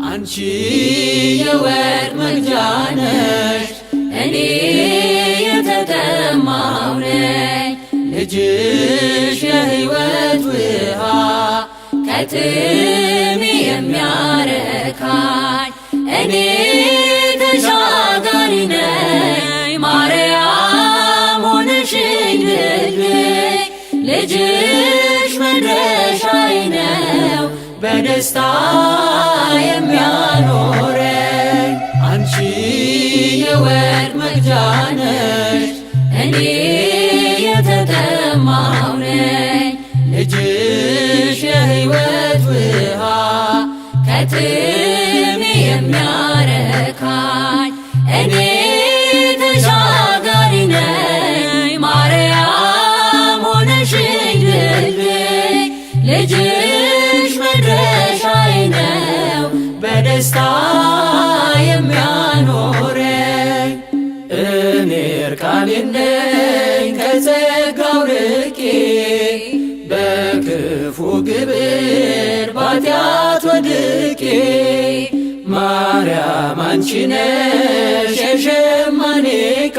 አንቺ የወርቅ መቅጃ ነሽ እኔ የተጠማሁ ነኝ ልጅሽ የሕይወት ውሃ ከጥሜ የሚያረካኝ እኔ ተሻጋሪ ነኝ ማርያም ሆነሽኝ ድልድይ ልጅሽ መድረሻዬ ነው በደስታ የሚያኖረኝ አንቺ የወርቅ መቅጃ ነሽ እኔ የተጠማሁ ነኝ ልጅሽ የሕይወት ውሃ ከጥሜ የሚያረካኝ እኔ ተሻጋሪ ነኝ ማርያም ሆነሽኝ ድልድይ ልጅሽ መድረሻዬ ነው በደስታ የሚያኖረኝ እኔ እርቃኔን ነኝ ከጸጋው ርቄ በክፉ ግብር ባጢአት ወድቄ ማርያም አንቺ ነሽ የሸማኔ ዕቃ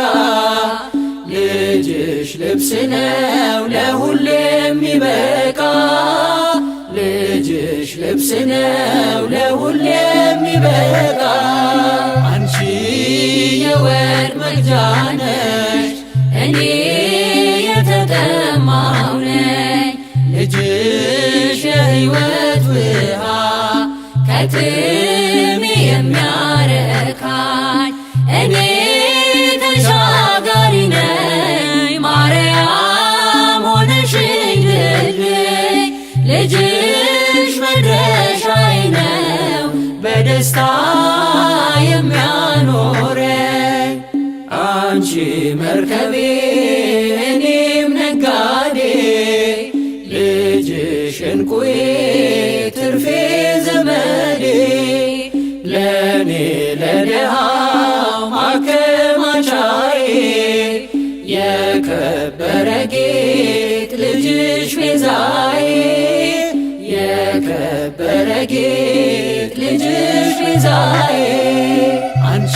ልጅሽ ልብስ ነው ለሁሌ የሚበቃ ልጅሽ ልብስ ነው ለሁሌ የሚበቃ አንቺ የወርቅ መቅጃ ነሽ እኔ የተጠማሁ ነኝ ልጅሽ የሕይወት ውሃ ከጥሜ የሚያረካኝ እኔ ተሻጋሪ ነኝ ማርያም ሆነሽኝ ድልድይ ልጅሽ መድረሻዬ ነው በደስታ የሚያኖረኝ አንቺ መርከቤ እኔም ነጋዴ ልጅሽ እንቁዬ ትርፌ ዘመዴ ለእኔ ለድሃው ማከማቻዬ የከበረ ጌጥ ልጅሽ ቤዛዬ የከበረ ጌጥ ልጅሽ ቤዛዬ አንቺ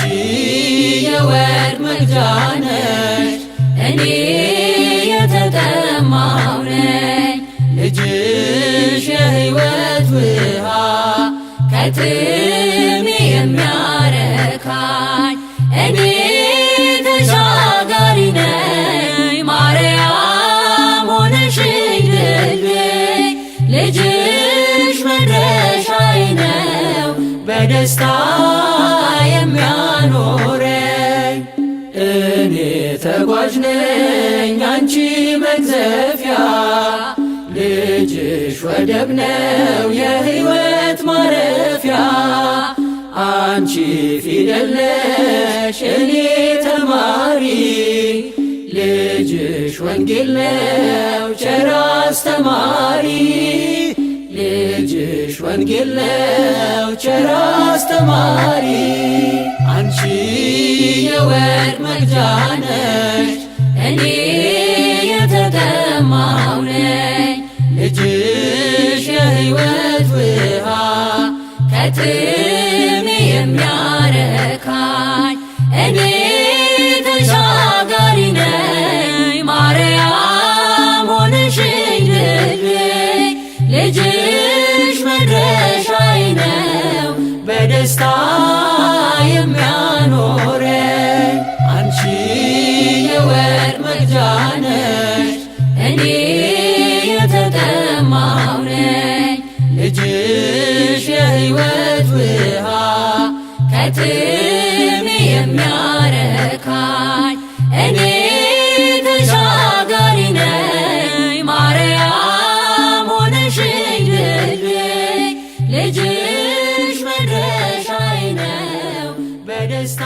የወርቅ መቅጃ ነሽ እኔ የተጠማሁ ነኝ ልጅሽ የሕይወት ውሃ ከጥሜ የሚያረካኝ እኔ ተሻጋሪ ነኝ ማርያም ሆነሽኝ ድልድይ ልጅሽ መድረሻዬ ነው በደስታ የሚያኖረኝ እኔ ተጓዥ ነኝ አንቺ መቅዘፊያ ልጅሽ ወደብ ነው የሕይወት ማረፊያ አንቺ ፊደል ነሽ እኔ ተማሪ ልጅሽ ወንጌል ነው ቸር አስተማሪ ልጅሽ ወንጌል ነው ቸር አስተማሪ አንቺ የወርቅ መቅጃ ነሽ እኔ የተጠማሁ ነኝ ልጅሽ የሕይወት ውሃ ከጥሜ የሚያረካኝ እኔ ተሻጋሪ ነኝ ማርያም ሆነሽኝ ድልድይ ልጅሽ መድረሻዬ ነው በደስታ የሚያኖረኝ አንቺ የወርቅ መቅጃ ነሽ እኔ የተጠማሁ ነኝ ልጅሽ የሕይወት ውሃ ከጥሜ የሚያረካኝ እኔ ተሻጋሪ ነኝ ማርያም ሆነሽኝ ድልድይ ልጅሽ መድረሻዬ ነው በደስታ